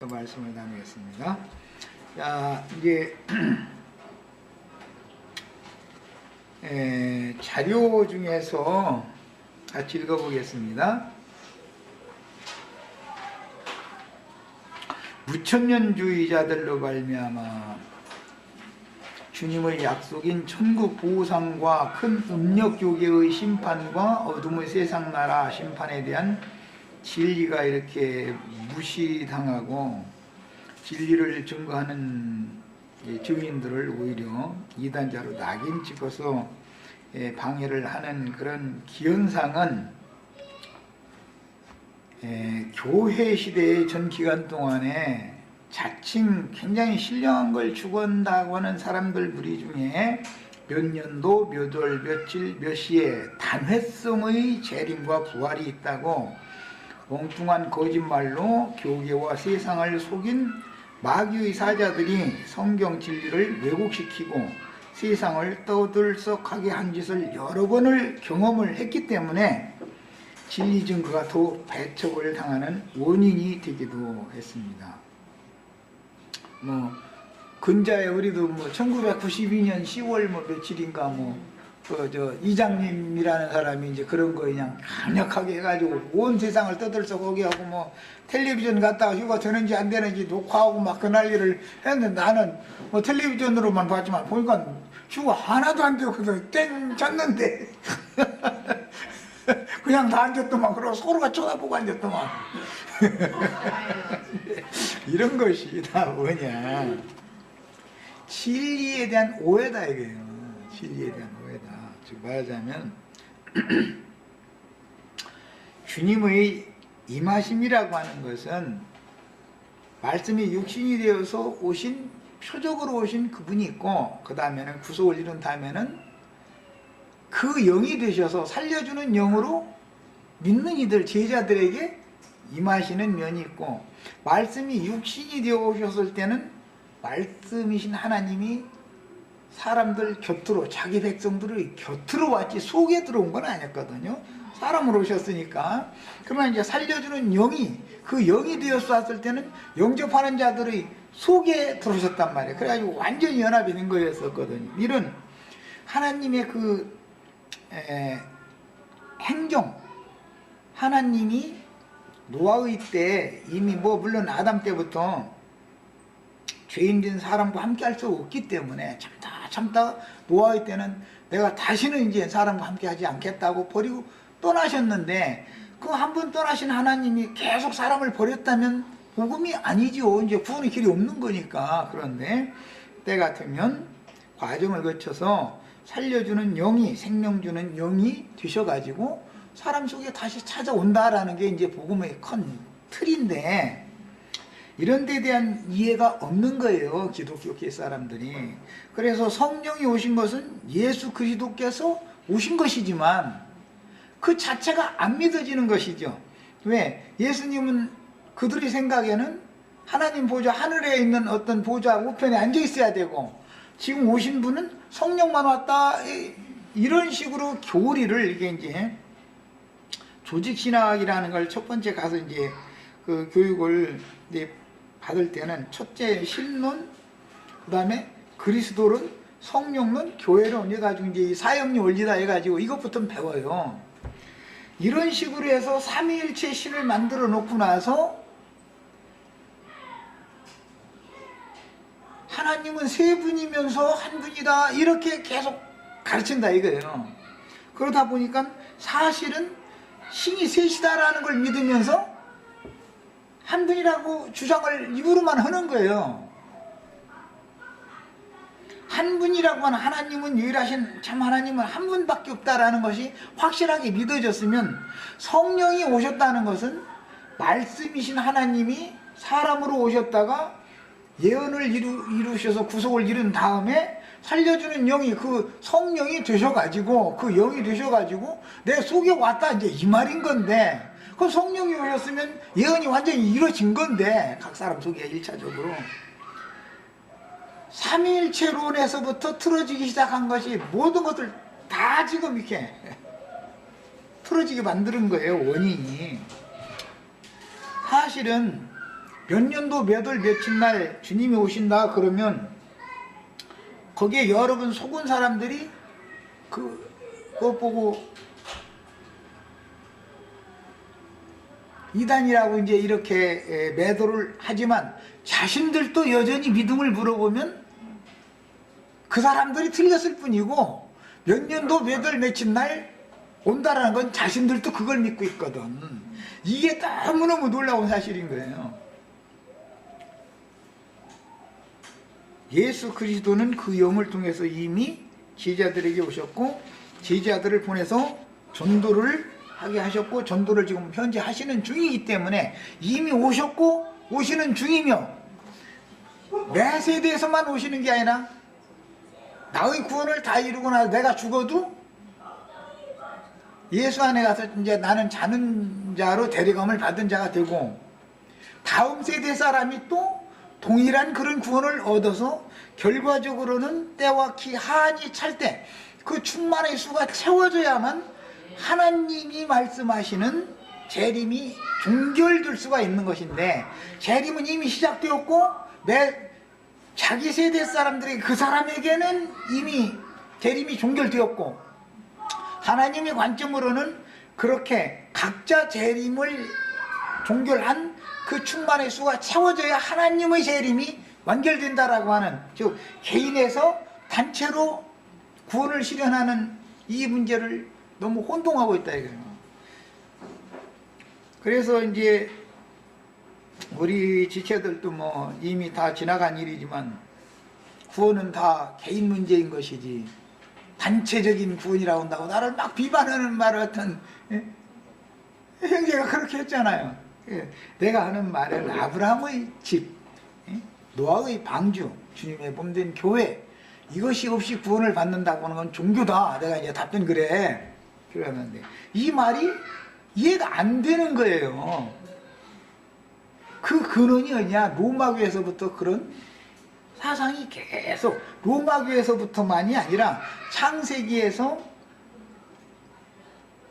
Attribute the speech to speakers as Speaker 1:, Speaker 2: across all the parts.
Speaker 1: 말씀을 나누겠습니다. 자, 이제 자료 중에서 같이 읽어보겠습니다. 무천년주의자들로 말미암아 주님의 약속인 천국 보상과 큰 음력교계의 심판과 어둠의 세상 나라 심판에 대한 진리가 이렇게 무시당하고 진리를 증거하는 증인들을 오히려 이단자로 낙인 찍어서 방해를 하는 그런 기현상은 교회 시대의 전 기간 동안에 자칭 굉장히 신령한 걸 추구한다고 하는 사람들 무리 중에 몇 년도, 몇 월, 며칠, 몇 시에 단회성의 재림과 부활이 있다고 엉뚱한 거짓말로 교계와 세상을 속인 마귀의 사자들이 성경 진리를 왜곡시키고 세상을 떠들썩하게 한 짓을 여러 번을 경험을 했기 때문에 진리 증거가 더욱 배척을 당하는 원인이 되기도 했습니다. 근자에 우리도 1992년 10월 며칠인가 이장님이라는 사람이 이제 그런 거 그냥 강력하게 해가지고 온 세상을 떠들썩하게 하고 텔레비전 갔다가 휴가 되는지 안 되는지 녹화하고 막 그 난리를 했는데 나는 텔레비전으로만 봤지만 보니까 휴가 하나도 안 되고 땡 잤는데 그냥 다 앉았더만. 그러고 서로가 쳐다보고 앉았더만. 이런 것이 다 뭐냐, 진리에 대한 오해다 이거예요. 진리에 대한 오해다. 즉 말하자면 주님의 임하심이라고 하는 것은 말씀이 육신이 되어서 오신, 표적으로 오신 그분이 있고, 그 다음에는 구속을 이룬 다음에는 그 영이 되셔서 살려주는 영으로 믿는 이들 제자들에게 임하시는 면이 있고, 말씀이 육신이 되어 오셨을 때는 말씀이신 하나님이 사람들 곁으로, 자기 백성들의 곁으로 왔지 속에 들어온 건 아니었거든요. 사람으로 오셨으니까. 그러면 이제 살려주는 영이, 그 영이 되었을 때는 영접하는 자들의 속에 들어오셨단 말이에요. 그래가지고 완전히 연합이 된 거였었거든요. 이런 하나님의 그 행정, 하나님이 노아의 때 이미 물론 아담 때부터 죄인된 사람과 함께 할 수 없기 때문에 참다 노아의 때는 내가 다시는 이제 사람과 함께 하지 않겠다고 버리고 떠나셨는데, 그 한 번 떠나신 하나님이 계속 사람을 버렸다면 복음이 아니죠. 이제 구원의 길이 없는 거니까. 그런데 때 같으면 과정을 거쳐서 살려주는 영이, 생명 주는 영이 되셔가지고 사람 속에 다시 찾아온다라는 게 이제 복음의 큰 틀인데, 이런 데 대한 이해가 없는 거예요, 기독교계 사람들이. 그래서 성령이 오신 것은 예수 그리스도께서 오신 것이지만 그 자체가 안 믿어지는 것이죠. 왜? 예수님은 그들의 생각에는 하나님 보좌, 하늘에 있는 어떤 보좌 우편에 앉아 있어야 되고, 지금 오신 분은 성령만 왔다, 이런 식으로 교리를, 이게 이제 조직신학이라는 걸 첫 번째 가서 이제 그 교육을 이제 받을 때는 첫째 신론, 그 다음에 그리스도론, 성령론, 교회론 해가지고 이제 사형리 원리다 해가지고 이것부터 배워요. 이런 식으로 해서 삼위일체 신을 만들어 놓고 나서 하나님은 세 분이면서 한 분이다 이렇게 계속 가르친다 이거예요. 그러다 보니까 사실은 신이 셋이다라는 걸 믿으면서 한 분이라고 주장을 입으로만 하는 거예요. 한 분이라고 하는 하나님은, 유일하신 참 하나님은 한 분밖에 없다라는 것이 확실하게 믿어졌으면, 성령이 오셨다는 것은 말씀이신 하나님이 사람으로 오셨다가 예언을 이루셔서 구속을 이룬 다음에 살려주는 영이, 그 성령이 되셔가지고, 그 영이 되셔가지고 내 속에 왔다, 이제 이 말인 건데, 그 성령이 오셨으면 예언이 완전히 이루어진 건데, 각 사람 속에 1차적으로 삼위일체론에서부터 틀어지기 시작한 것이 모든 것들 다 지금 이렇게 틀어지게 만드는 거예요, 원인이. 사실은 몇 년도 몇 월 며칠 날 주님이 오신다 그러면 거기에 여러분 속은 사람들이 그거 보고 이단이라고 이제 이렇게 매도를 하지만 자신들도 여전히 믿음을 물어보면 그 사람들이 틀렸을 뿐이고 몇 년도 몇 월 며칠 날 온다라는 건 자신들도 그걸 믿고 있거든. 이게 너무너무 놀라운 사실인 거예요. 예수 그리스도는 그 영을 통해서 이미 제자들에게 오셨고 제자들을 보내서 전도를 하게 하셨고 전도를 지금 현재 하시는 중이기 때문에 이미 오셨고 오시는 중이며 내 세대에서만 오시는 게 아니라 나의 구원을 다 이루고 나서 내가 죽어도 예수 안에 가서 이제 나는 자는 자로 데려감을 받은 자가 되고 다음 세대 사람이 또 동일한 그런 구원을 얻어서 결과적으로는 때와 기 한이 찰 때 그 충만의 수가 채워져야만 하나님이 말씀하시는 재림이 종결될 수가 있는 것인데 재림은 이미 시작되었고 자기 세대 사람들에게 그 사람에게는 이미 재림이 종결되었고 하나님의 관점으로는 그렇게 각자 재림을 종결한 그 충만의 수가 채워져야 하나님의 재림이 완결된다라고 하는 즉 개인에서 단체로 구원을 실현하는 이 문제를 너무 혼동하고 있다 이거예요. 그래서 이제 우리 지체들도 뭐 이미 다 지나간 일이지만 구원은 다 개인 문제인 것이지 단체적인 구원이라고 한다고 나를 막 비판하는 말을 어떤 형제가 그렇게 했잖아요. 내가 하는 말은 아브라함의 집, 노아의 방주, 주님의 몸된 교회 이것이 없이 구원을 받는다고 하는 건 종교다. 내가 이제 답변 그래. 그러는데 이 말이 이해가 안 되는 거예요. 그 근원이 어디냐? 로마교에서부터 그런 사상이 계속 로마교에서부터만이 아니라 창세기에서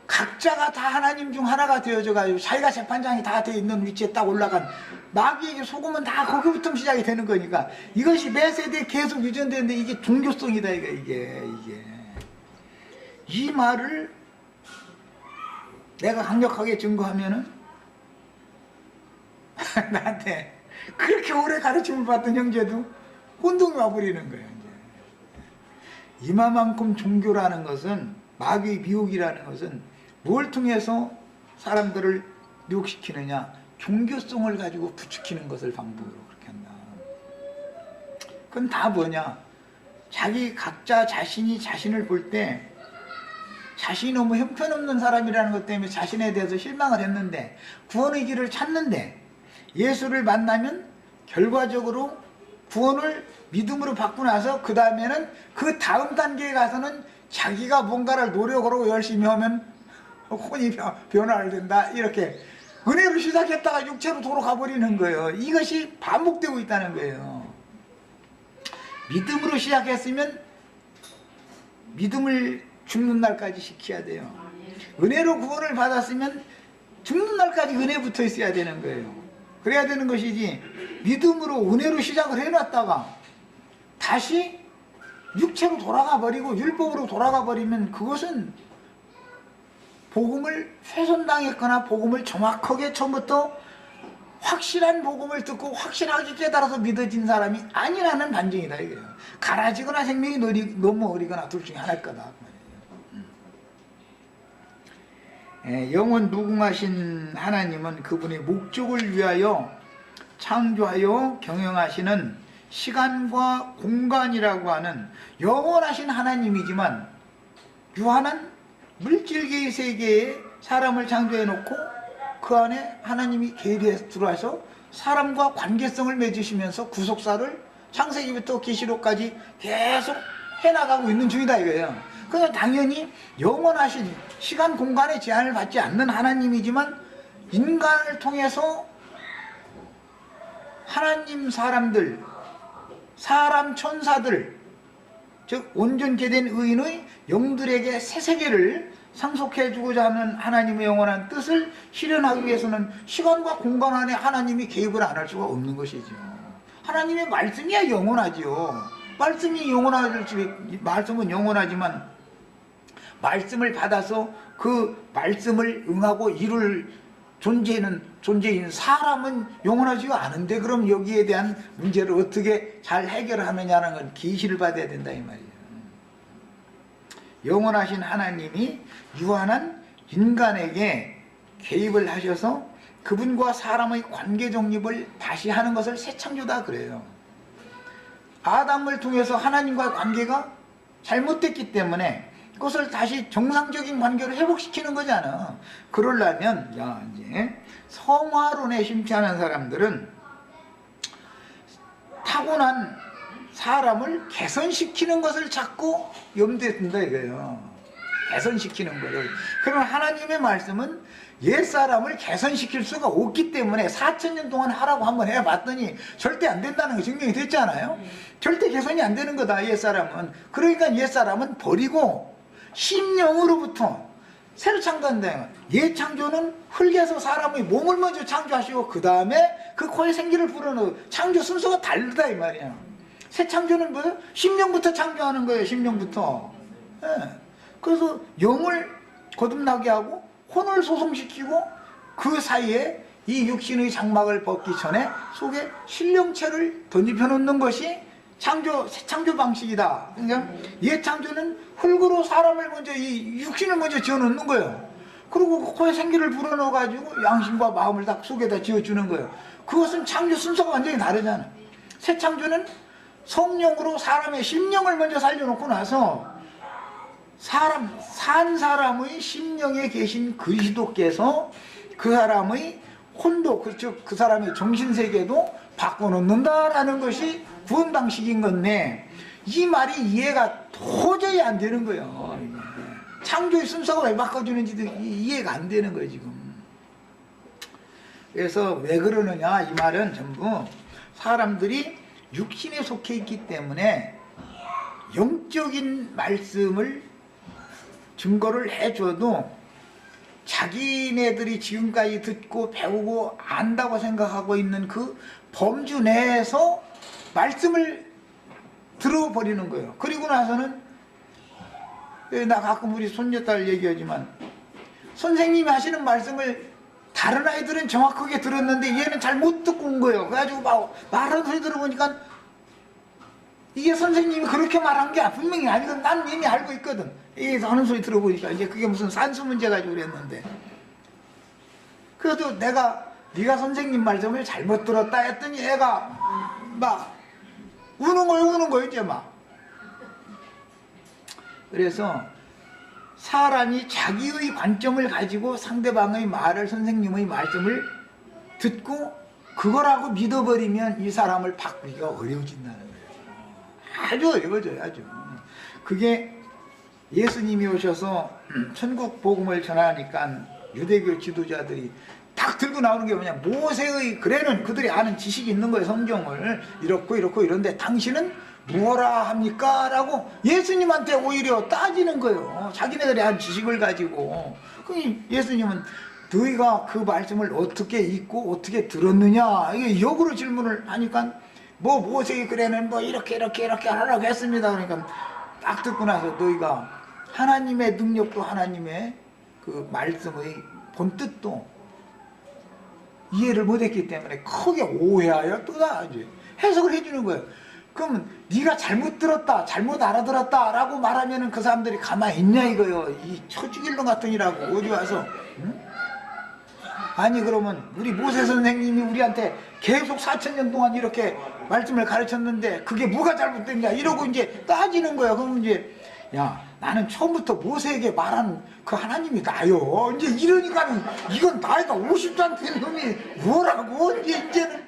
Speaker 1: 각자가 다 하나님 중 하나가 되어져 가지고 자기가 재판장이 다 되어 있는 위치에 딱 올라간 마귀에게 속으면 다 거기부터 시작이 되는 거니까 이것이 매 세대에 계속 유전되는데 이게 종교성이다 이게 이 말을 내가 강력하게 증거하면은 나한테 그렇게 오래 가르침을 받던 형제도 혼동이 와버리는 거예요. 이제. 이만큼 종교라는 것은 마귀의 미혹이라는 것은 뭘 통해서 사람들을 미혹시키느냐? 종교성을 가지고 부추기는 것을 방법으로 그렇게 한다. 그건 다 뭐냐? 자기 각자 자신이 자신을 볼 때 자신이 너무 형편없는 사람이라는 것 때문에 자신에 대해서 실망을 했는데 구원의 길을 찾는데 예수를 만나면 결과적으로 구원을 믿음으로 받고 나서 그 다음에는 그 다음 단계에 가서는 자기가 뭔가를 노력으로 열심히 하면 혼이 변화를 된다 이렇게 은혜로 시작했다가 육체로 돌아가 버리는 거예요. 이것이 반복되고 있다는 거예요. 믿음으로 시작했으면 믿음을 죽는 날까지 지켜야 돼요. 은혜로 구원을 받았으면 죽는 날까지 은혜 붙어 있어야 되는 거예요. 그래야 되는 것이지 믿음으로 은혜로 시작을 해놨다가 다시 육체로 돌아가 버리고 율법으로 돌아가 버리면 그것은 복음을 훼손당했거나 복음을 정확하게 처음부터 확실한 복음을 듣고 확실하게 깨달아서 믿어진 사람이 아니라는 반증이다 이거예요. 갈아지거나 생명이 너무 어리거나 둘 중에 하나일 거다 영원 무궁하신 하나님은 그분의 목적을 위하여 창조하여 경영하시는 시간과 공간이라고 하는 영원하신 하나님이지만 유한한 물질계의 세계에 사람을 창조해 놓고 그 안에 하나님이 개입해 들어와서 사람과 관계성을 맺으시면서 구속사를 창세기부터 계시록까지 계속 해나가고 있는 중이다 이거예요. 그래서 당연히 영원하신 시간 공간의 제한을 받지 않는 하나님이지만 인간을 통해서 하나님 사람들, 사람 천사들, 즉 온전케 된 의인의 영들에게 새 세계를 상속해 주고자 하는 하나님의 영원한 뜻을 실현하기 위해서는 시간과 공간 안에 하나님이 개입을 안 할 수가 없는 것이죠. 하나님의 말씀이야 영원하지요. 말씀이 영원하지, 말씀은 영원하지만 말씀을 받아서 그 말씀을 응하고 이룰 존재인 사람은 영원하지가 않은데, 그럼 여기에 대한 문제를 어떻게 잘 해결하느냐는 건 계시를 받아야 된다 이 말이에요. 영원하신 하나님이 유한한 인간에게 개입을 하셔서 그분과 사람의 관계 정립을 다시 하는 것을 새 창조다 그래요. 아담을 통해서 하나님과의 관계가 잘못됐기 때문에 그것을 다시 정상적인 관계로 회복시키는 거잖아. 그러려면 이제 성화론에 심취하는 사람들은 타고난 사람을 개선시키는 것을 자꾸 염두에 둔다 이거예요. 개선시키는 거를. 그럼 하나님의 말씀은 옛사람을 개선시킬 수가 없기 때문에 4000년 동안 하라고 한번 해봤더니 절대 안 된다는 게 증명이 됐잖아요. 절대 개선이 안 되는 거다 옛사람은. 그러니까 옛사람은 버리고 심령으로부터 새로 창조한다. 옛 창조는 흙에서 사람의 몸을 먼저 창조하시고 그 다음에 그 코에 생기를 불어넣어. 창조 순서가 다르다 이 말이야. 새 창조는 뭐예요? 심령부터 창조하는 거예요. 심령부터. 예. 그래서 영을 거듭나게 하고 혼을 소송시키고 그 사이에 이 육신의 장막을 벗기 전에 속에 신령체를 덧입혀 놓는 것이 새 창조 방식이다. 그러니까 옛 창조는 흙으로 사람을 먼저, 이 육신을 먼저 지어 놓는 거예요. 그리고 그 코에 생기를 불어넣어 가지고 양심과 마음을 다 속에다 지어주는 거예요. 그것은 창조 순서가 완전히 다르잖아. 새 창조는 성령으로 사람의 심령을 먼저 살려놓고 나서 산 사람의 심령에 계신 그리스도께서 그 사람의 혼도, 그 사람의 정신세계도 바꿔놓는다라는 것이 구원 방식인 건데, 이 말이 이해가 도저히 안 되는 거예요. 창조의 순서가 왜 바꿔주는지도 이해가 안 되는 거예요 지금. 그래서 왜 그러느냐, 이 말은 전부 사람들이 육신에 속해 있기 때문에 영적인 말씀을 증거를 해줘도 자기네들이 지금까지 듣고 배우고 안다고 생각하고 있는 그 범주 내에서 말씀을 들어버리는 거예요. 그리고 나서는, 나 가끔 우리 손녀딸 얘기하지만 선생님이 하시는 말씀을 다른 아이들은 정확하게 들었는데 얘는 잘 못 듣고 온 거예요. 그래가지고 막 말하는 소리 들어보니까 이게 선생님이 그렇게 말한 게 분명히 아니거든. 난 이미 알고 있거든. 이 하는 소리 들어보니까 이제 그게 무슨 산수 문제 가지고 그랬는데, 그래도 네가 선생님 말씀을 잘못 들었다 했더니 애가 막 우는 거예요 이제 막. 그래서 사람이 자기의 관점을 가지고 상대방의 말을, 선생님의 말씀을 듣고 그거라고 믿어버리면 이 사람을 바꾸기가 어려워진다는 거예요. 아주 어려워져요. 아주. 그게 예수님이 오셔서 천국 복음을 전하니까 유대교 지도자들이 딱 들고 나오는 게 뭐냐, 모세의 글에는 그들이 아는 지식이 있는 거예요. 성경을 이렇고 이런데 당신은 뭐라 합니까? 라고 예수님한테 오히려 따지는 거예요. 자기네들이 아는 지식을 가지고. 그럼 예수님은 너희가 그 말씀을 어떻게 읽고 어떻게 들었느냐, 이게 역으로 질문을 하니까 모세의 글에는 이렇게 하라고 했습니다. 그러니까 딱 듣고 나서 너희가 하나님의 능력도 하나님의 그 말씀의 본뜻도 이해를 못했기 때문에 크게 오해하여 또다 해석을 해주는 거예요. 그러면 네가 잘못 들었다, 잘못 알아들었다 라고 말하면 그 사람들이 가만히 있냐 이거요. 이 처죽일놈 같으니라고 어디 와서. 응? 아니 그러면 우리 모세 선생님이 우리한테 계속 4000년 동안 이렇게 말씀을 가르쳤는데 그게 뭐가 잘못됐냐 이러고 이제 따지는 거야. 그러면 이제 야, 나는 처음부터 모세에게 말한 그 하나님이 나요. 이제 이러니까는 이건 나이가 50도 안 되는 놈이 뭐라고 이제는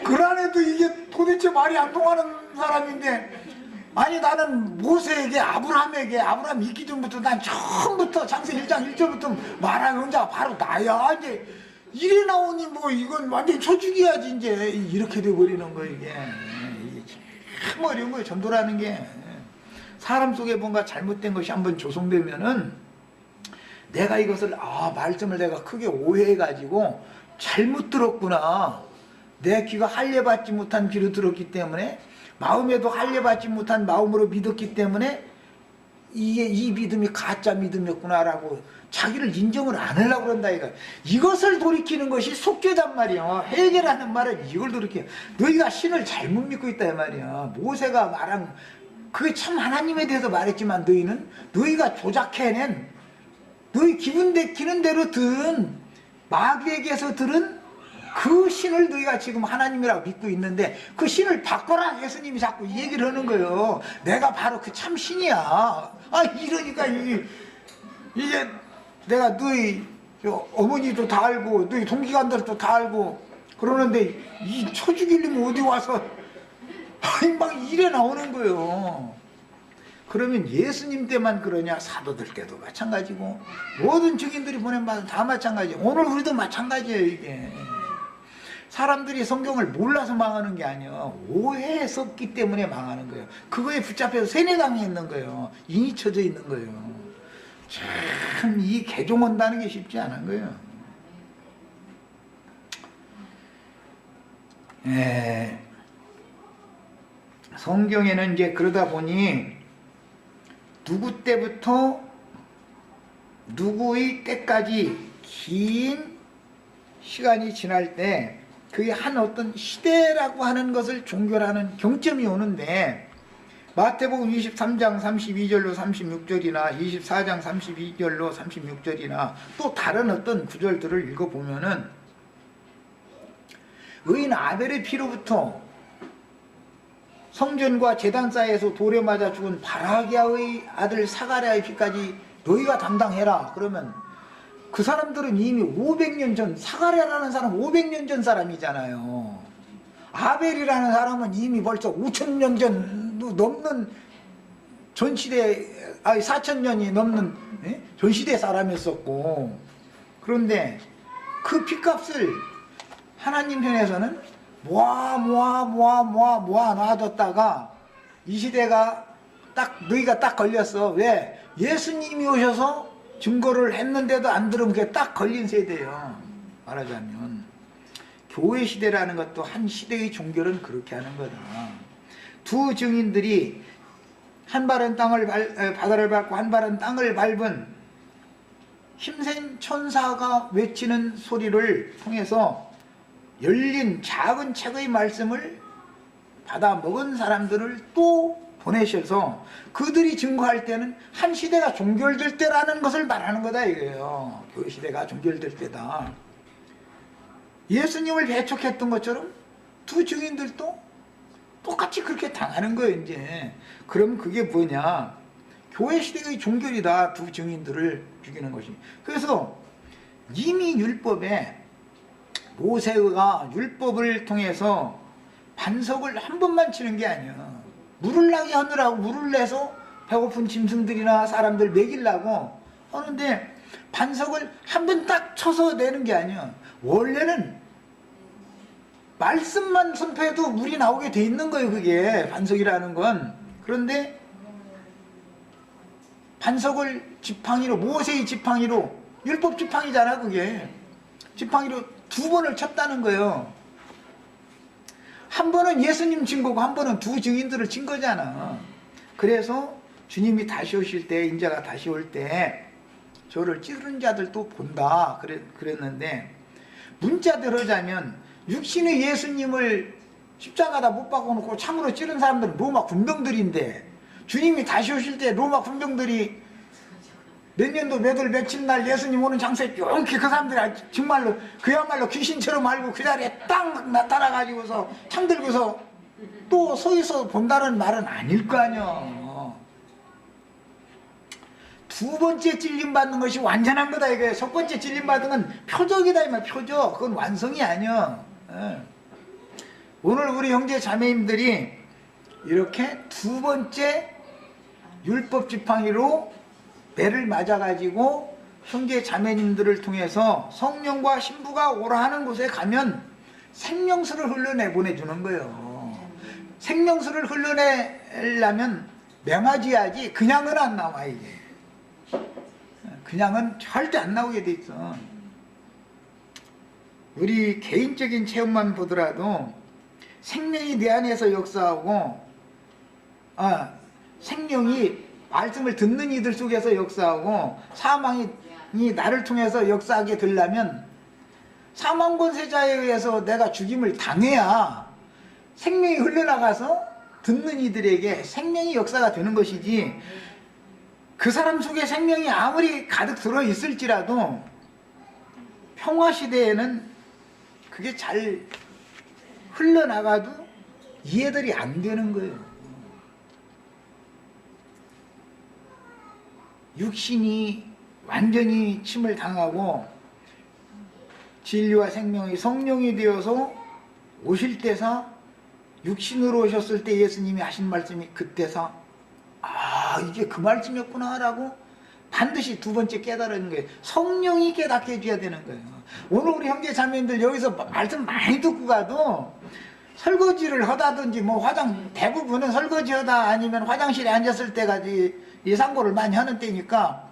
Speaker 1: 그란에도 이게 도대체 말이 안 통하는 사람인데, 아니 나는 모세에게 아브라함 있기 전부터 난 처음부터 창세기 1장 1절부터 말한 혼자 바로 나야. 이제 이래 나오니 이건 완전히 쳐죽여야지. 이제 이렇게 돼버리는 거 이게 참 어려운 거예요. 전도라는 게. 사람 속에 뭔가 잘못된 것이 한번 조성되면은 내가 이것을 말씀을 내가 크게 오해해가지고 잘못 들었구나. 내 귀가 할례받지 못한 귀로 들었기 때문에 마음에도 할례받지 못한 마음으로 믿었기 때문에 이 믿음이 가짜 믿음이었구나라고 자기를 인정을 안 하려고 그런다 이거. 이것을 돌이키는 것이 속죄단 말이야. 회개라는 말은 이걸 돌이켜. 너희가 신을 잘못 믿고 있다 이 말이야. 모세가 말한 그게 참 하나님에 대해서 말했지만 너희가 조작해낸 너희 기분 내키는 대로 든 마귀에게서 들은 그 신을 너희가 지금 하나님이라고 믿고 있는데 그 신을 바꿔라 예수님이 자꾸 얘기를 하는 거예요. 내가 바로 그 참 신이야. 이러니까 이게 내가 너희 어머니도 다 알고 너희 동기간들도 다 알고 그러는데 이 처죽일님이 어디 와서 막 이래 나오는 거예요. 그러면 예수님 때만 그러냐? 사도들 때도 마찬가지고 모든 증인들이 보낸 바는 다 마찬가지예요. 오늘 우리도 마찬가지예요. 이게 사람들이 성경을 몰라서 망하는 게 아니야. 오해했었기 때문에 망하는 거예요. 그거에 붙잡혀서 세뇌당해 있는 거예요. 인이 쳐져 있는 거예요. 참 이 개종한다는 게 쉽지 않은 거예요. 성경에는 이제 그러다 보니 누구 때부터 누구의 때까지 긴 시간이 지날 때 그게 한 어떤 시대라고 하는 것을 종결하는 경점이 오는데 마태복음 23장 32절로 36절이나 24장 32절로 36절이나 또 다른 어떤 구절들을 읽어보면은 의인 아벨의 피로부터 성전과 제단 사이에서 돌에 맞아 죽은 바라기야의 아들 사가랴의 피까지 너희가 담당해라. 그러면 그 사람들은 이미 500년 전, 사가랴라는 사람 500년 전 사람이잖아요. 아벨이라는 사람은 이미 벌써 5000년 전 넘는 전시대, 4000년이 넘는 전시대 사람이었었고, 그런데 그 피값을 하나님 편에서는 모아 놔뒀다가 이 시대가 너희가 딱 걸렸어. 왜? 예수님이 오셔서 증거를 했는데도 안 들으면 그게 딱 걸린 세대예요. 말하자면 교회 시대라는 것도 한 시대의 종결은 그렇게 하는 거다. 두 증인들이 한 발은 바다를 밟고 한 발은 땅을 밟은 힘센 천사가 외치는 소리를 통해서 열린 작은 책의 말씀을 받아 먹은 사람들을 또 보내셔서 그들이 증거할 때는 한 시대가 종결될 때라는 것을 말하는 거다 이거예요. 교회 시대가 종결될 때다. 예수님을 배척했던 것처럼 두 증인들도 똑같이 그렇게 당하는 거예요. 이제 그럼 그게 뭐냐? 교회 시대의 종결이다. 두 증인들을 죽이는 것이. 그래서 이미 율법에 모세가 율법을 통해서 반석을 한 번만 치는 게 아니야. 물을 나게 하느라고 물을 내서 배고픈 짐승들이나 사람들 먹이려고 하는데 반석을 한 번 딱 쳐서 내는 게 아니야. 원래는 말씀만 선포해도 물이 나오게 돼 있는 거예요. 그게 반석이라는 건. 그런데 반석을 지팡이로, 모세의 지팡이로, 율법 지팡이잖아 그게. 지팡이로 2번을 쳤다는 거예요. 한 번은 예수님 친 거고 한 번은 두 증인들을 친 거잖아. 그래서 주님이 다시 오실 때, 인자가 다시 올 때 저를 찌르는 자들도 본다 그랬는데, 문자대로 하자면 육신의 예수님을 십자가다 못 박아놓고 참으로 찌른 사람들은 로마 군병들인데, 주님이 다시 오실 때 로마 군병들이 몇 년도 몇 월 며칠 날 예수님 오는 장소에 뿅키 그 사람들이 정말로 그야말로 귀신처럼 알고 그 자리에 딱 나타나가지고서 창 들고서 또 서있어 본다는 말은 아닐 거 아니야. 두 번째 찔림 받는 것이 완전한 거다 이거야. 첫 번째 찔림 받은 건 표적이다 이 말. 표적. 그건 완성이 아니야. 오늘 우리 형제 자매님들이 이렇게 두 번째 율법 지팡이로 배를 맞아가지고 형제 자매님들을 통해서 성령과 신부가 오라 하는 곳에 가면 생명수를 흘러내 보내주는 거예요. 생명수를 흘러내려면 맹아지야지 그냥은 안 나와. 이게 그냥은 절대 안 나오게 돼 있어. 우리 개인적인 체험만 보더라도 생명이 내 안에서 역사하고 생명이 말씀을 듣는 이들 속에서 역사하고 사망이 나를 통해서 역사하게 되려면 사망 권세자에 의해서 내가 죽임을 당해야 생명이 흘러나가서 듣는 이들에게 생명이 역사가 되는 것이지, 그 사람 속에 생명이 아무리 가득 들어있을지라도 평화시대에는 그게 잘 흘러나가도 이해들이 안 되는 거예요. 육신이 완전히 침을 당하고 진리와 생명이 성령이 되어서 오실 때사, 육신으로 오셨을 때 예수님이 하신 말씀이 그때사 이게 그 말씀이었구나 라고 반드시 두 번째 깨달은 거예요. 성령이 깨닫게 해줘야 되는 거예요. 오늘 우리 형제 자매님들 여기서 말씀 많이 듣고 가도 설거지를 하다든지 대부분은 설거지 하다 아니면 화장실에 앉았을 때가 예상고를 많이 하는 때니까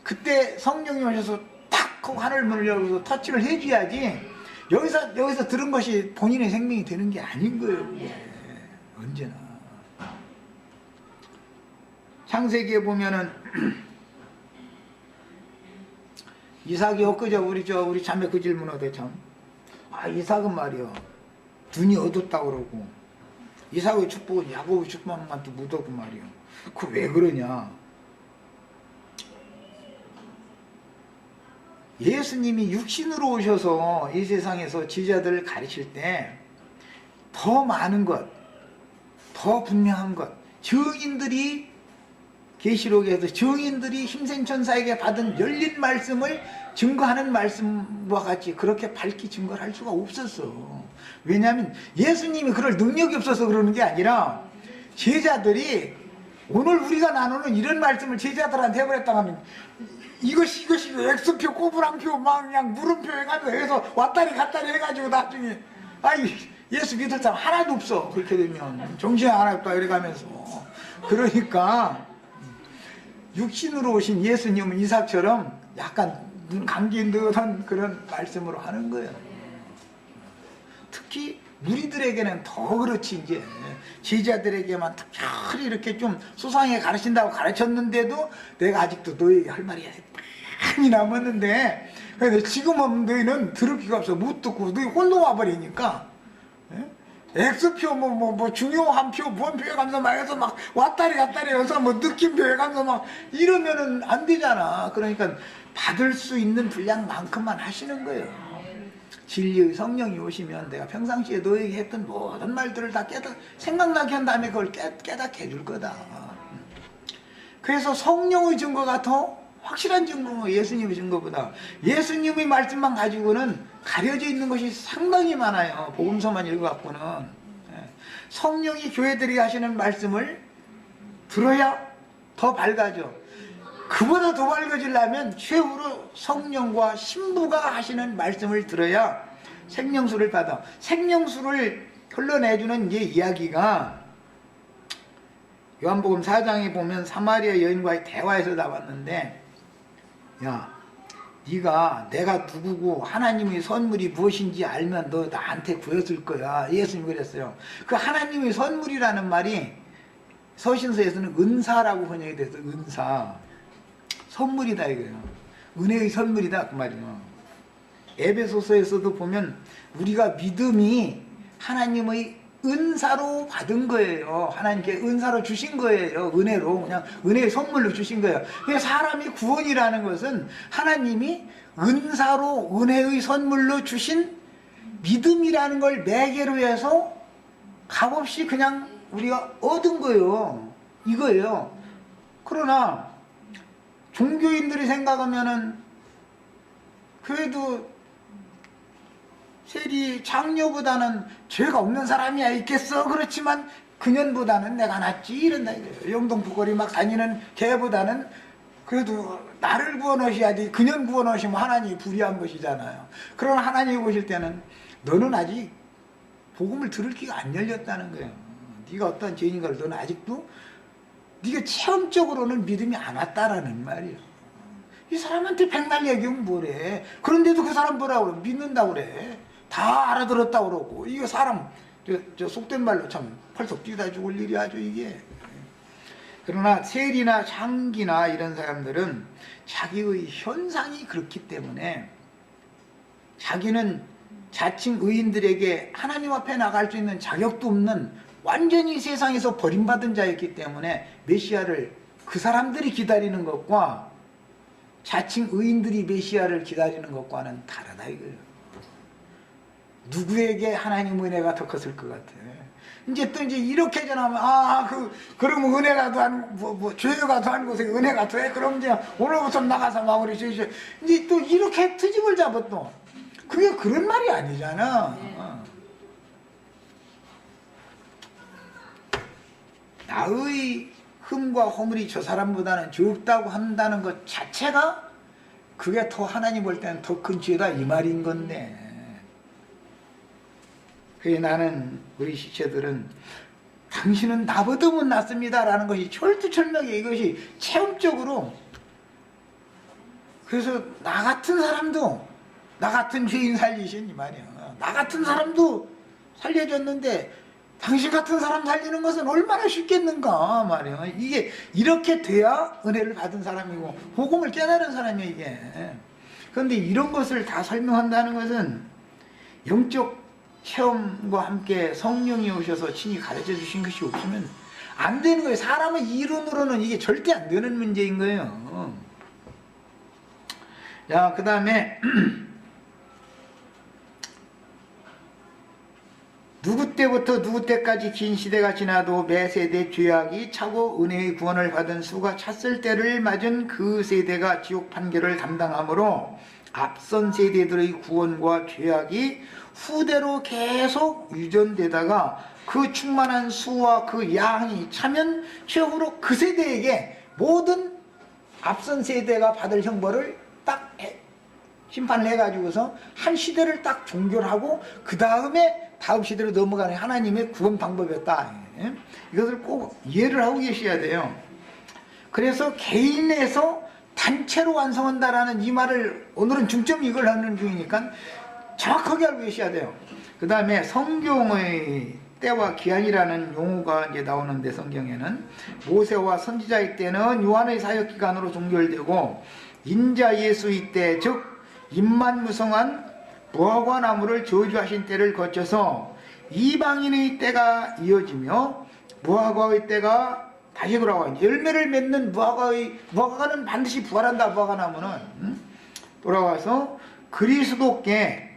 Speaker 1: 그때 성령이 오셔서 탁 하고 하늘문을 열어서 터치를 해줘야지 여기서 들은 것이 본인의 생명이 되는 게 아닌 거예요. 언제나. 창세기에 보면은 이삭이 엊그저 우리 자매 그 질문하대 참. 이삭은 말이야 눈이 어둡다고 그러고 이삭의 축복은 야곱의 축복만도 묻었고 말이야. 그 왜 그러냐? 예수님이 육신으로 오셔서 이 세상에서 지자들을 가르칠 때 더 많은 것, 더 분명한 것, 증인들이 계시록에서 증인들이 힘센 천사에게 받은 열린 말씀을 증거하는 말씀과 같이 그렇게 밝히 증거를 할 수가 없었어. 왜냐하면 예수님이 그럴 능력이 없어서 그러는 게 아니라 제자들이 오늘 우리가 나누는 이런 말씀을 제자들한테 해버렸다 하면 이것이 X표, 꼬부랑표, 막 그냥 물음표 해서 왔다리 갔다리 해가지고 나중에 예수 믿을 사람 하나도 없어. 그렇게 되면 정신이 하나 없다 이래가면서. 그러니까 육신으로 오신 예수님은 이삭처럼 약간 눈 감긴 듯한 그런 말씀으로 하는 거예요. 특히 무리들에게는 더 그렇지. 이제 제자들에게만 특별히 이렇게 좀 소상하게 가르친다고 가르쳤는데도 내가 아직도 너에게 할 말이 많이 남았는데 지금은 너희는 들을 기가 없어. 못 듣고 너희 혼동 와버리니까 X표 중요한 표 원표 해가면서 막 해서 막 왔다리 갔다리 해서 느낌표 해가면서 막 이러면은 안 되잖아. 그러니까 받을 수 있는 분량만큼만 하시는 거예요. 진리의 성령이 오시면 내가 평상시에 너에게 했던 모든 말들을 다 생각나게 한 다음에 그걸 깨닫게 해줄 거다. 그래서 성령의 증거가 더 확실한 증거가 예수님의 증거보다 예수님의 말씀만 가지고는 가려져 있는 것이 상당히 많아요. 복음서만 읽어갖고는. 성령이 교회들이 하시는 말씀을 들어야 더 밝아져. 그보다 더 밝아지려면 최후로 성령과 신부가 하시는 말씀을 들어야 생명수를 받아. 생명수를 흘러내주는 이제 이야기가 요한복음 4장에 보면 사마리아 여인과의 대화에서 나왔는데, 야, 네가 내가 누구고 하나님의 선물이 무엇인지 알면 너 나한테 구했을 거야. 예수님이 그랬어요. 그 하나님의 선물이라는 말이 서신서에서는 은사라고 번역이 돼서 은사, 선물이다 이거예요. 은혜의 선물이다 그 말이에요. 에베소서에서도 보면 우리가 믿음이 하나님의 은사로 받은 거예요. 하나님께 은사로 주신 거예요. 은혜로, 그냥 은혜의 선물로 주신 거예요. 사람이 구원이라는 것은 하나님이 은사로 은혜의 선물로 주신 믿음이라는 걸 매개로 해서 값없이 그냥 우리가 얻은 거예요. 이거예요. 그러나 종교인들이 생각하면은 그래도 세리 장녀보다는 죄가 없는 사람이야 있겠어. 그렇지만 그년보다는 내가 낫지 이런다 이거예요. 영동포거리 막 다니는 걔보다는 그래도 나를 구원하셔야지. 그년 구원하시면 하나님이 불의한 것이잖아요. 그러나 하나님이 보실 때는 너는 아직 복음을 들을 기가 안 열렸다는 거예요. 네가 어떤 죄인인가를 너는 아직도 네가 체험적으로는 믿음이 안 왔다라는 말이야. 이 사람한테 백날 얘기하면 뭐래. 그런데도 그 사람 뭐라고 그래. 믿는다고 그래. 다 알아들었다고 그러고. 이거 사람 저 속된 말로 참 펄썩 뛰다 죽을 일이 아주 이게. 그러나 세리나 장기나 이런 사람들은 자기의 현상이 그렇기 때문에 자기는 자칭 의인들에게 하나님 앞에 나갈 수 있는 자격도 없는 완전히 세상에서 버림받은 자였기 때문에 메시아를 그 사람들이 기다리는 것과 자칭 의인들이 메시아를 기다리는 것과는 다르다 이거예요. 누구에게 하나님 은혜가 더 컸을 것 같아. 이제 또 이제 이렇게 전하면 그러면 은혜가 더한 죄가 더한 곳에 은혜가 더해. 그럼 이제 오늘부터 나가서 마무리 지으셔. 이제 또 이렇게 트집을 잡아 또. 그게 그런 말이 아니잖아. 나의 흠과 허물이 저 사람보다는 적다고 한다는 것 자체가 그게 더 하나님 볼 때는 더 큰 죄다 이 말인 건데. 그래 나는 우리 시체들은 당신은 나보다 못났습니다 라는 것이 철두철미하게 이것이 체험적으로. 그래서 나 같은 사람도 나 같은 죄인 살리시니 말이야. 나 같은 사람도 살려줬는데 당신 같은 사람 살리는 것은 얼마나 쉽겠는가 말이야. 이게 이렇게 돼야 은혜를 받은 사람이고 복음을 깨달은 사람이야 이게. 그런데 이런 것을 다 설명한다는 것은 영적 체험과 함께 성령이 오셔서 친히 가르쳐 주신 것이 없으면 안 되는 거예요. 사람의 이론으로는 이게 절대 안 되는 문제인 거예요. 자, 그 다음에 누구 때부터 누구 때까지 긴 시대가 지나도 매 세대 죄악이 차고 은혜의 구원을 받은 수가 찼을 때를 맞은 그 세대가 지옥 판결을 담당하므로 앞선 세대들의 구원과 죄악이 후대로 계속 유전되다가 그 충만한 수와 그 양이 차면 최후로 그 세대에게 모든 앞선 세대가 받을 형벌을 딱 심판을 해가지고서 한 시대를 딱 종결하고 그 다음에 다음 시대로 넘어가는 하나님의 구원 방법이었다. 이것을 꼭 이해를 하고 계셔야 돼요. 그래서 개인에서 단체로 완성한다라는 이 말을 오늘은 중점 이걸 하는 중이니까 정확하게 알고 계셔야 돼요. 그 다음에 성경의 때와 기한이라는 용어가 이제 나오는데 성경에는 모세와 선지자의 때는 요한의 사역 기간으로 종결되고 인자 예수의 때 즉 임만무성한 무화과 나무를 저주하신 때를 거쳐서 이방인의 때가 이어지며 무화과의 때가 다시 돌아와 열매를 맺는 무화과는 반드시 부활한다. 무화과 나무는 돌아와서 그리스도께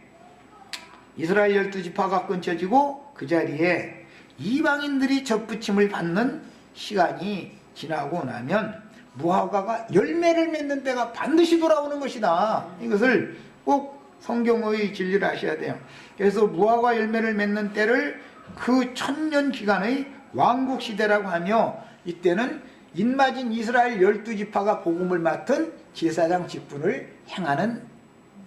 Speaker 1: 이스라엘 12지파가 끊쳐지고 그 자리에 이방인들이 접붙임을 받는 시간이 지나고 나면 무화과가 열매를 맺는 때가 반드시 돌아오는 것이다. 이것을 꼭 성경의 진리를 아셔야 돼요. 그래서 무화과 열매를 맺는 때를 그 천년 기간의 왕국 시대라고 하며 이때는 인마진 이스라엘 12지파가 복음을 맡은 제사장 직분을 행하는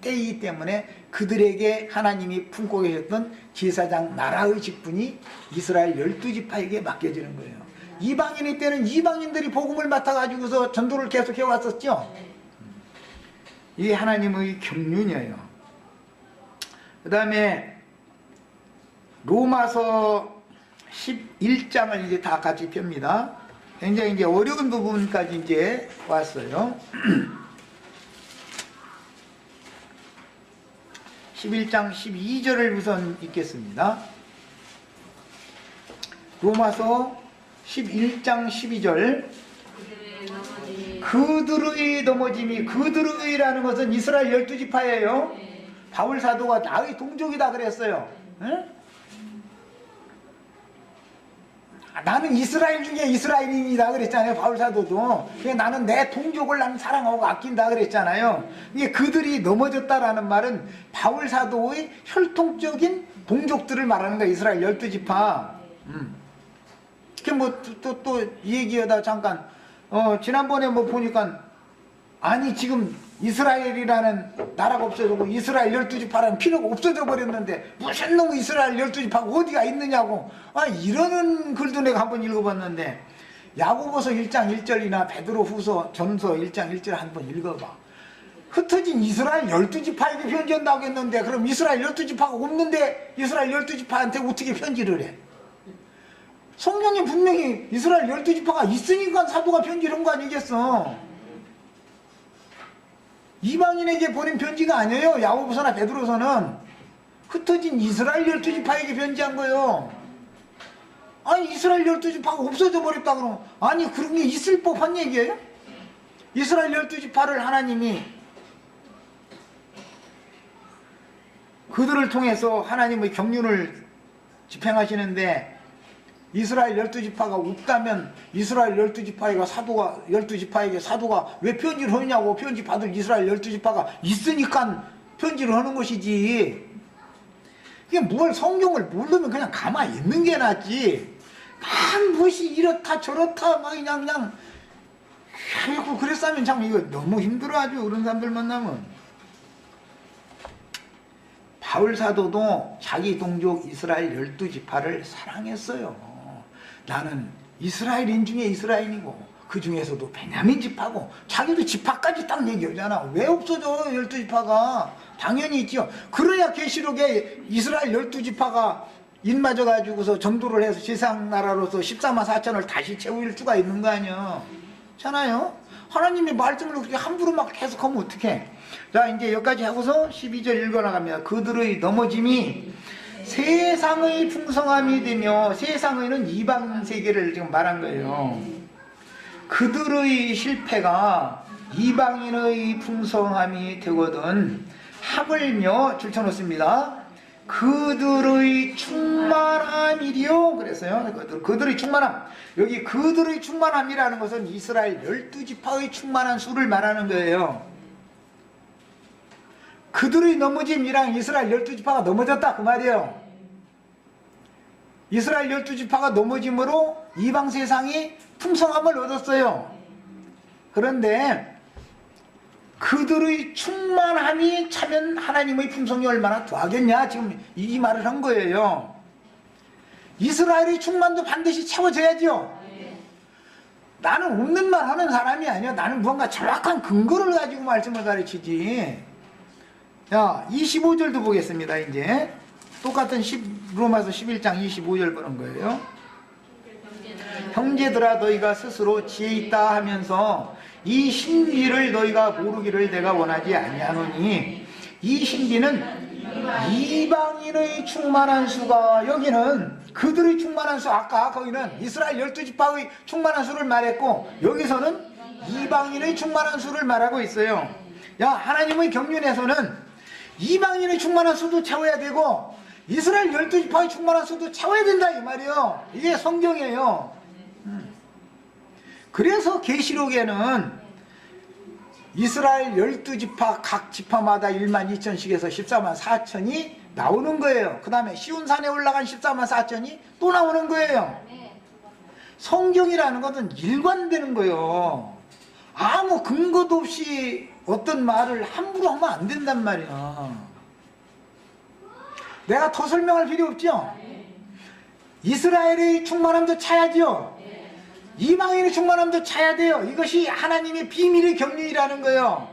Speaker 1: 때이기 때문에 그들에게 하나님이 품고 계셨던 제사장 나라의 직분이 이스라엘 12지파에게 맡겨지는 거예요. 이방인의 때는 이방인들이 복음을 맡아가지고서 전도를 계속해 왔었죠. 이게 하나님의 경륜이에요. 그 다음에 로마서 11장을 이제 다 같이 펴니다. 굉장히 이제 어려운 부분까지 이제 왔어요. 11장 12절을 우선 읽겠습니다. 로마서 11장 12절 그들의 넘어짐이 그들의라는 것은 이스라엘 12지파예요. 바울 사도가 나의 동족이다 그랬어요. 응? 나는 이스라엘 중에 이스라엘인이다 그랬잖아요. 바울 사도도. 나는 내 동족을 나는 사랑하고 아낀다 그랬잖아요. 이게 그들이 넘어졌다라는 말은 바울 사도의 혈통적인 동족들을 말하는 거야. 이스라엘 12지파. 그 뭐 또 얘기하다 잠깐 지난번에 뭐 보니까 아니 지금 이스라엘이라는 나라가 없어지고 이스라엘 12지파라는 필요가 없어져 버렸는데 무슨 놈의 이스라엘 12지파가 어디가 있느냐고 이러는 글도 내가 한번 읽어봤는데 야고보서 1장 1절이나 베드로 후서 전서 1장 1절 한번 읽어봐. 흩어진 이스라엘 12지파에게 편지한다고 했는데 그럼 이스라엘 12지파가 없는데 이스라엘 12지파한테 어떻게 편지를 해? 성경에 분명히 이스라엘 12지파가 있으니까 사도가 편지를 한 거 아니겠어? 이방인에게 보낸 편지가 아니에요. 야고보서나 베드로서는 흩어진 이스라엘 12지파에게 편지한 거예요. 아니 이스라엘 12지파가 없어져 버렸다 그러면 아니 그런 게 있을 법한 얘기예요? 이스라엘 12지파를 하나님이 그들을 통해서 하나님의 경륜을 집행하시는데 이스라엘 12지파가 없다면 이스라엘 12지파에게 사도가 왜 편지를 하느냐고. 편지 받을 이스라엘 12지파가 있으니까 편지를 하는 것이지. 이게 뭘 성경을 모르면 그냥 가만히 있는 게 낫지. 막 무엇이 이렇다 저렇다 막 그냥 아이고 그랬으면 참 이거 너무 힘들어하죠. 그런 사람들 만나면. 바울 사도도 자기 동족 이스라엘 12지파를 사랑했어요. 나는 이스라엘인 중에 이스라엘이고 그 중에서도 베냐민 지파고 자기도 지파까지 딱 얘기하잖아. 왜 없어져 12지파가? 당연히 있지요. 그래야 계시록에 이스라엘 12지파가 인맞아 가지고서 전도를 해서 세상 나라로서 14만 4천을 다시 채울 수가 있는 거 아니야. 잖아요. 하나님의 말씀을 그렇게 함부로 막 해석하면 어떡해. 자 이제 여기까지 하고서 12절 읽어나갑니다. 그들의 넘어짐이 세상의 풍성함이 되며, 세상의는 이방 세계를 지금 말한 거예요. 그들의 실패가 이방인의 풍성함이 되거든 하물며 줄쳐놓습니다. 그들의 충만함이리요 그랬어요. 그들의 충만함. 여기 그들의 충만함이라는 것은 이스라엘 12지파의 충만한 수를 말하는 거예요. 그들의 넘어짐이랑 이스라엘 12지파가 넘어졌다 그 말이에요. 이스라엘 12지파가 넘어짐으로 이방 세상이 풍성함을 얻었어요. 그런데 그들의 충만함이 차면 하나님의 풍성이 얼마나 더하겠냐 지금 이 말을 한 거예요. 이스라엘의 충만도 반드시 채워져야죠. 나는 없는 말 하는 사람이 아니야. 나는 무언가 정확한 근거를 가지고 말씀을 가르치지. 자 25절도 보겠습니다. 이제 똑같은 로마서 11장 25절 보는 거예요. 형제들아 너희가 스스로 지혜 있다 하면서 이 신비를 너희가 모르기를 내가 원하지 아니하노니 이 신비는 이방인의 충만한 수가, 여기는 그들의 충만한 수, 아까 거기는 이스라엘 12지파의 충만한 수를 말했고 여기서는 이방인의 충만한 수를 말하고 있어요. 야 하나님의 경륜에서는 이방인의 충만한 수도 채워야 되고 이스라엘 12지파의 충만한 수도 채워야 된다 이 말이에요. 이게 성경이에요. 그래서 계시록에는 이스라엘 12지파 각 지파마다 1만 2천씩에서 14만 4천이 나오는 거예요. 그 다음에 시온산에 올라간 14만 4천이 또 나오는 거예요. 성경이라는 것은 일관되는 거예요. 아무 근거도 없이 어떤 말을 함부로 하면 안 된단 말이야. 내가 더 설명할 필요 없죠? 이스라엘의 충만함도 차야죠? 이방인의 충만함도 차야 돼요. 이것이 하나님의 비밀의 경륜이라는 거예요.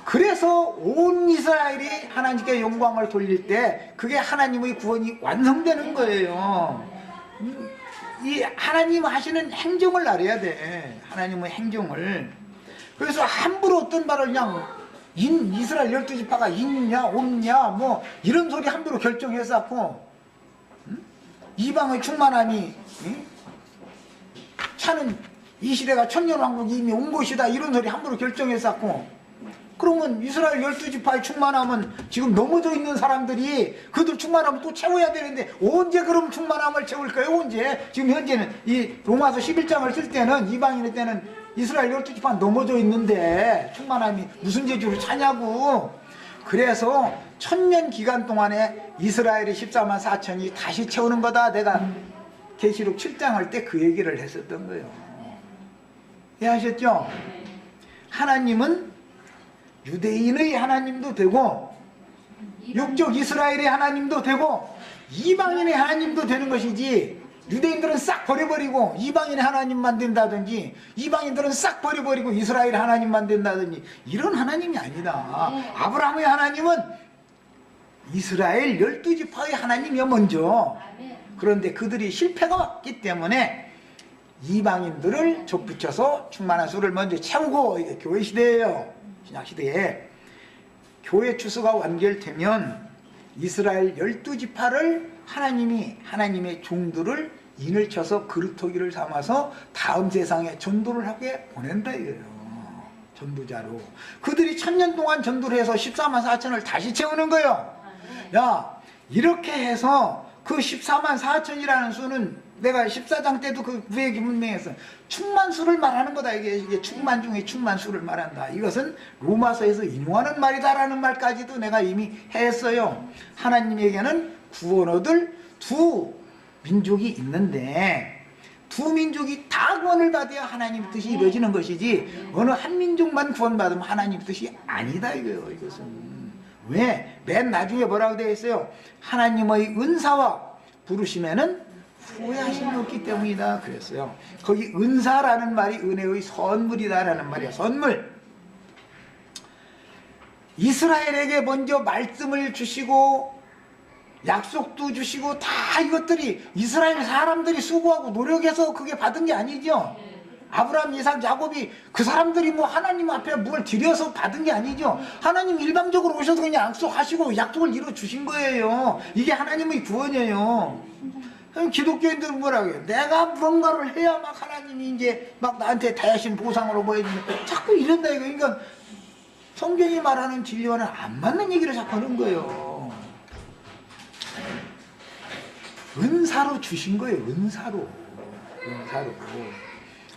Speaker 1: 그래서 온 이스라엘이 하나님께 영광을 돌릴 때 그게 하나님의 구원이 완성되는 거예요. 이 하나님 하시는 행정을 알아야 돼. 하나님의 행정을. 그래서 함부로 어떤 말을 그냥 이스라엘 12지파가 있냐 없냐 뭐 이런 소리 함부로 결정해서 이방의 충만함이 차는 이 시대가 천년왕국이 이미 온 것이다 이런 소리 함부로 결정해서 그러면 이스라엘 12지파의 충만함은 지금 넘어져 있는 사람들이 그들 충만함을 또 채워야 되는데 언제 그럼 충만함을 채울까요? 언제? 지금 현재는 이 로마서 11장을 쓸 때는 이방인의 때는 이스라엘 12지파 넘어져 있는데 충만함이 무슨 재주로 차냐고. 그래서 천년 기간 동안에 이스라엘의 14만 4천이 다시 채우는 거다. 내가 계시록 7장 할 때 그 얘기를 했었던 거예요. 이해하셨죠? 하나님은 유대인의 하나님도 되고 육적 이스라엘의 하나님도 되고 이방인의 하나님도 되는 것이지, 유대인들은 싹 버려버리고 이방인의 하나님만 된다든지, 이방인들은 싹 버려버리고 이스라엘 하나님만 된다든지, 이런 하나님이 아니다. 아브라함의 하나님은 이스라엘 12지파의 하나님이요 먼저. 그런데 그들이 실패가 왔기 때문에 이방인들을 족붙여서 충만한 수를 먼저 채우고, 이게 교회 시대예요. 신약 시대에 교회 추수가 완결되면 이스라엘 12지파를 하나님이 하나님의 종들을 인을 쳐서 그루터기를 삼아서 다음 세상에 전도를 하게 보낸다 이거예요. 전도자로. 그들이 1000년 동안 전도를 해서 14만 4천을 다시 채우는 거예요. 야, 이렇게 해서 그 14만 4천이라는 수는 내가 14장 때도 그 구약이 분명했어. 충만수를 말하는 거다. 이게 충만 중에 충만수를 말한다. 이것은 로마서에서 인용하는 말이다라는 말까지도 내가 이미 했어요. 하나님에게는 구원 얻을 두 민족이 있는데 두 민족이 다 구원을 받아야 하나님 뜻이 이루어지는 것이지, 어느 한 민족만 구원받으면 하나님 뜻이 아니다 이거예요. 이것은 왜? 맨 나중에 뭐라고 되어 있어요? 하나님의 은사와 부르심에는 후회하심이 없기 때문이다 그랬어요. 거기 은사라는 말이 은혜의 선물이다라는 말이야. 선물. 이스라엘에게 먼저 말씀을 주시고 약속도 주시고 다 이것들이 이스라엘 사람들이 수고하고 노력해서 그게 받은 게 아니죠. 아브라함, 이삭, 야곱이 그 사람들이 뭐 하나님 앞에 뭘 드려서 받은 게 아니죠. 하나님 일방적으로 오셔서 그냥 약속하시고 약속을 이루어 주신 거예요. 이게 하나님의 구원이에요. 기독교인들은 뭐라고 해요? 내가 뭔가를 해야 막 하나님이 이제 막 나한테 대신 보상으로 보여주는, 자꾸 이런다 이거. 그러니까 성경이 말하는 진리와는 안 맞는 얘기를 자꾸 하는 거예요. 은사로 주신 거예요. 은사로.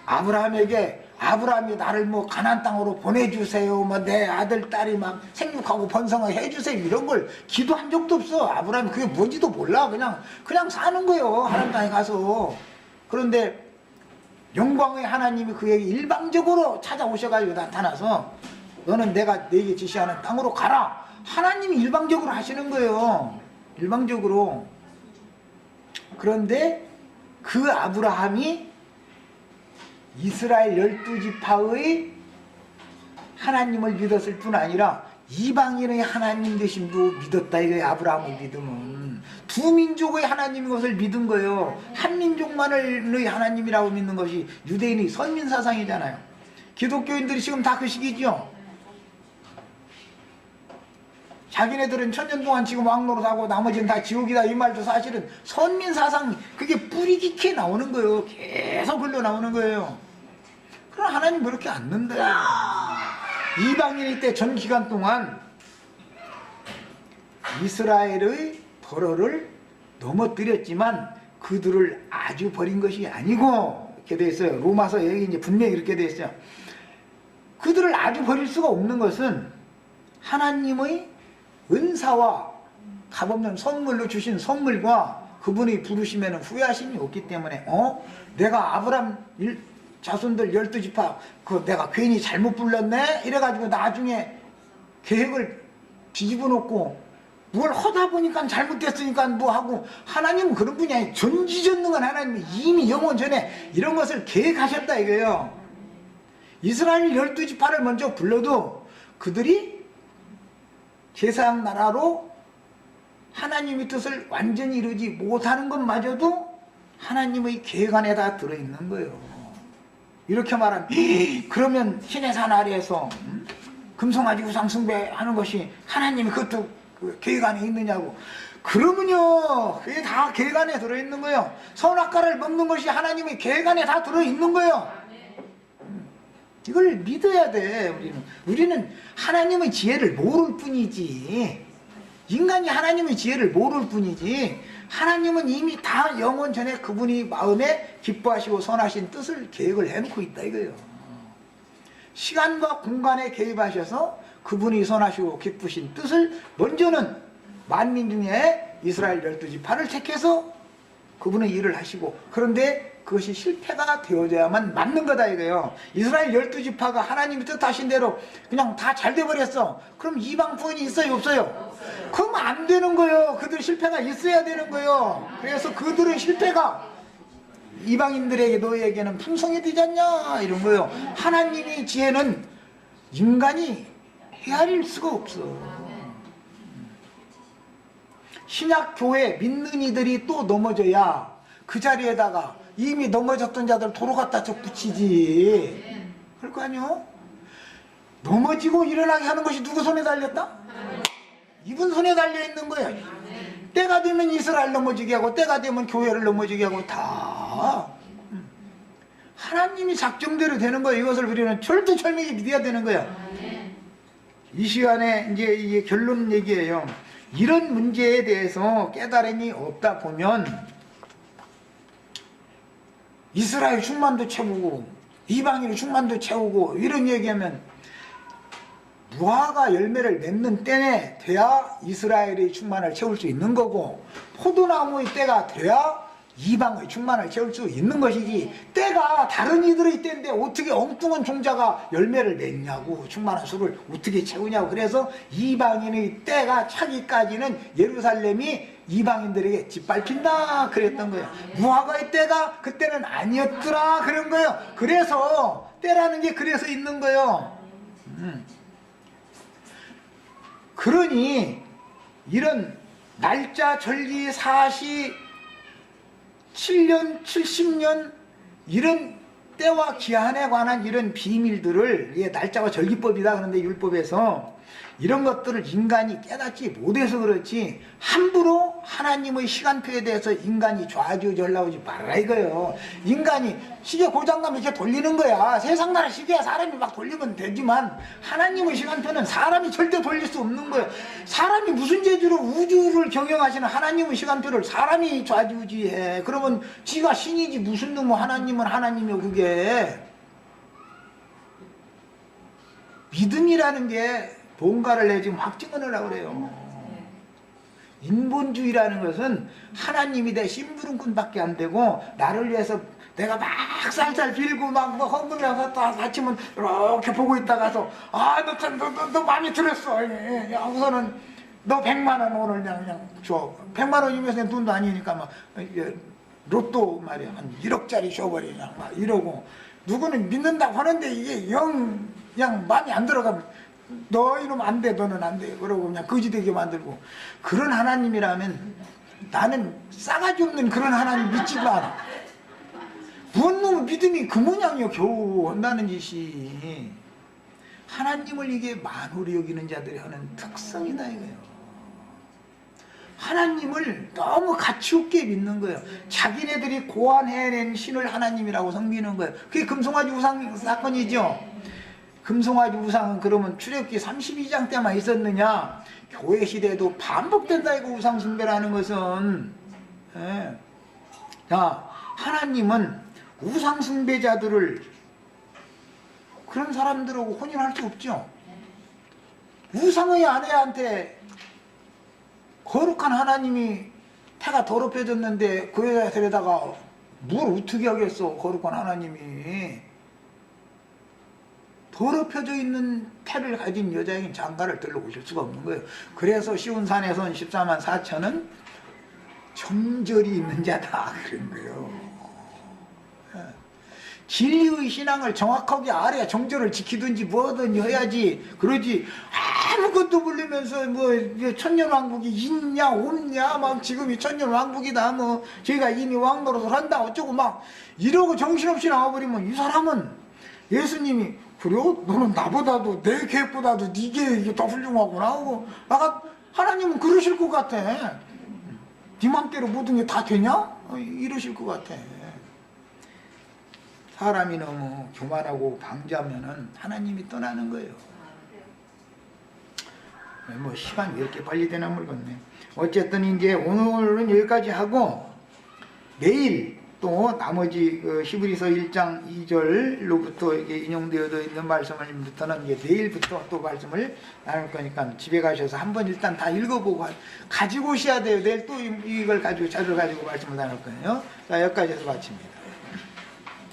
Speaker 1: 아브라함이 나를 뭐 가나안 땅으로 보내주세요, 뭐 내 아들 딸이 막 생육하고 번성을 해주세요, 이런 걸 기도한 적도 없어. 아브라함이 그게 뭔지도 몰라. 그냥 사는 거예요, 하나님 땅에 가서. 그런데 영광의 하나님이 그에게 일방적으로 찾아오셔가지고 나타나서 너는 내가 너에게 지시하는 땅으로 가라. 하나님이 일방적으로 하시는 거예요. 일방적으로. 그런데 그 아브라함이 이스라엘 12지파의 하나님을 믿었을 뿐 아니라 이방인의 하나님 되심도 믿었다 이거예요. 아브라함을 믿으면 두 민족의 하나님인 것을 믿은 거예요. 한 민족만의 하나님이라고 믿는 것이 유대인의 선민사상이잖아요. 기독교인들이 지금 다 그 시기죠. 자기네들은 1000년 동안 지금 왕노릇하고 나머지는 다 지옥이다 이 말도 사실은 선민사상, 그게 뿌리 깊게 나오는 거예요. 계속 흘러나오는 거예요. 그럼 하나님 그렇게 안 는다요. 이방인일 때 전 기간 동안 이스라엘의 벌어를 넘어뜨렸지만 그들을 아주 버린 것이 아니고, 이렇게 되어 있어요. 로마서 여기 이제 분명히 이렇게 되어 있어요. 그들을 아주 버릴 수가 없는 것은 하나님의 은사와 값없는 선물로 주신 선물과 그분이 부르심에는 후회하심이 없기 때문에, 내가 아브람 자손들 12지파 내가 괜히 잘못 불렀네 이래가지고 나중에 계획을 뒤집어 놓고 뭘 하다 보니까 잘못됐으니까 뭐 하고, 하나님은 그런 분이 아니에요. 전지전능한 하나님이 이미 영원 전에 이런 것을 계획하셨다 이거예요. 이스라엘 12지파를 먼저 불러도 그들이 세상 나라로 하나님의 뜻을 완전히 이루지 못하는 것마저도 하나님의 계획 안에 다 들어있는 거예요. 이렇게 말하면 그러면 신의 산 아래에서 금송아지 우상 숭배하는 것이 하나님이 그것도 그 계획 안에 있느냐고. 그러면요, 그게 다 계획 안에 들어있는 거예요. 선악과를 먹는 것이 하나님의 계획 안에 다 들어있는 거예요. 이걸 믿어야 돼. 우리는 하나님의 지혜를 모를 뿐이지, 인간이 하나님의 지혜를 모를 뿐이지, 하나님은 이미 다 영원 전에 그분이 마음에 기뻐하시고 선하신 뜻을 계획을 해놓고 있다 이거예요. 시간과 공간에 개입하셔서 그분이 선하시고 기쁘신 뜻을 먼저는 만민 중에 이스라엘 12지파를 택해서 그분은 일을 하시고, 그런데 그것이 실패가 되어져야만 맞는 거다 이거예요. 이스라엘 12지파가 하나님이 뜻하신 대로 그냥 다 잘 돼버렸어. 그럼 이방 부인이 있어요 없어요? 그럼 안 되는 거예요. 그들 실패가 있어야 되는 거예요. 그래서 그들의 실패가 이방인들에게 너희에게는 풍성이 되지 않냐 이런 거예요. 하나님의 지혜는 인간이 헤아릴 수가 없어. 신약 교회 믿는 이들이 또 넘어져야 그 자리에다가 이미 넘어졌던 자들 도로 갖다 쳐 붙이지. 그럴 거 아니요? 넘어지고 일어나게 하는 것이 누구 손에 달렸다? 이분 손에 달려 있는 거야. 때가 되면 이스라엘 넘어지게 하고 때가 되면 교회를 넘어지게 하고 다 하나님이 작정대로 되는 거야. 이것을 우리는 철두철미하게 믿어야 되는 거야. 이 시간에 이제 이게 결론 얘기예요. 이런 문제에 대해서 깨달음이 없다 보면 이스라엘 충만도 채우고 이방인의 충만도 채우고 이런 얘기하면 무화과 열매를 맺는 때에 돼야 이스라엘의 충만을 채울 수 있는 거고, 포도나무의 때가 돼야 이방의 충만을 채울 수 있는 것이지, 때가 다른 이들의 때인데 어떻게 엉뚱한 종자가 열매를 맺냐고, 충만한 수를 어떻게 채우냐고. 그래서 이방인의 때가 차기까지는 예루살렘이 이방인들에게 짓밟힌다 그랬던 거예요. 무화과의 때가 그때는 아니었더라 그런 거예요. 그래서 때라는 게 그래서 있는 거예요. 그러니 이런 날짜 절기 사시 7년 70년 이런 때와 기한에 관한 이런 비밀들을, 이게 날짜와 절기법이다 그런데 율법에서 이런 것들을 인간이 깨닫지 못해서 그렇지, 함부로 하나님의 시간표에 대해서 인간이 좌지우지하려고 하지 말라 이거예요. 인간이 시계 고장나면 이렇게 돌리는 거야. 세상 나라 시계야 사람이 막 돌리면 되지만 하나님의 시간표는 사람이 절대 돌릴 수 없는 거예요. 사람이 무슨 재주로 우주를 경영하시는 하나님의 시간표를 사람이 좌지우지해. 그러면 지가 신이지 무슨 놈의 하나님은 하나님이요. 그게 믿음이라는 게 뭔가를 내 지금 확증을 하려고 그래요. 인본주의라는 것은 하나님이 내 심부름꾼밖에 안 되고, 나를 위해서 내가 막 쌀쌀 빌고 막 뭐 헌금해서 다치면 이렇게 보고 있다가서 너 마음에 들었어. 야, 우선은 너 100만 원 오늘 그냥 줘. 100만 원이면 돈도 아니니까 막 로또 말이야 한 1억짜리 줘버리냐 막 이러고, 누구는 믿는다고 하는데 이게 그냥 마음에 안 들어가면 너 이놈 안 돼, 너는 안 돼 그러고 그냥 거지되게 만들고. 그런 하나님이라면 나는 싸가지 없는 그런 하나님 믿지도 않아. 뭔 놈의 믿음이 그 모양이요 겨우 한다는 짓이. 하나님을 이게 만홀히 여기는 자들이 하는 특성이다 이거예요. 하나님을 너무 가치 없게 믿는 거예요. 자기네들이 고안해낸 신을 하나님이라고 섬기는 거예요. 그게 금송아지 우상 사건이죠. 금송아지 우상은 그러면 출애굽기 32장 때만 있었느냐? 교회 시대에도 반복된다 이거, 우상 숭배라는 것은. 예. 자, 하나님은 우상 숭배자들을, 그런 사람들하고 혼인할 수 없죠. 우상의 아내한테 거룩한 하나님이 태가 더럽혀졌는데 그 여자 데려다가 뭘 어떻게 하겠어. 거룩한 하나님이 더럽혀져 있는 태를 가진 여자인 장가를 들러오실 수가 없는 거예요. 그래서 시온산에선 14만 4천은 정절이 있는 자다 그런 거예요. 진리의 신앙을 정확하게 알아야 정절을 지키든지 뭐든지 해야지. 그러지 아무것도 모르면서 뭐 천년왕국이 있냐 없냐 막 지금 이 천년왕국이다 뭐 저희가 이미 왕노릇을 한다 어쩌고 막 이러고 정신없이 나와버리면 이 사람은, 예수님이 그래요? 너는 나보다도 내 계획보다도 네 계획이 더 훌륭하구나 하고 하나님은 그러실 것 같아. 네 맘대로 모든 게 다 되냐? 이러실 것 같아. 사람이 너무 교만하고 방자면은 하나님이 떠나는 거예요. 뭐 시간이 왜 이렇게 빨리 되나 모르겠네. 어쨌든 이제 오늘은 여기까지 하고 내일 또 나머지 그 히브리서 1장 2절로부터 이게 인용되어 있는 말씀을부터는 이제 내일부터 또 말씀을 나눌 거니까 집에 가셔서 한번 일단 다 읽어보고 가지고 오셔야 돼요. 내일 또 이걸 가지고 자료를 가지고 말씀을 나눌 거예요. 자, 여기까지 해서 마칩니다.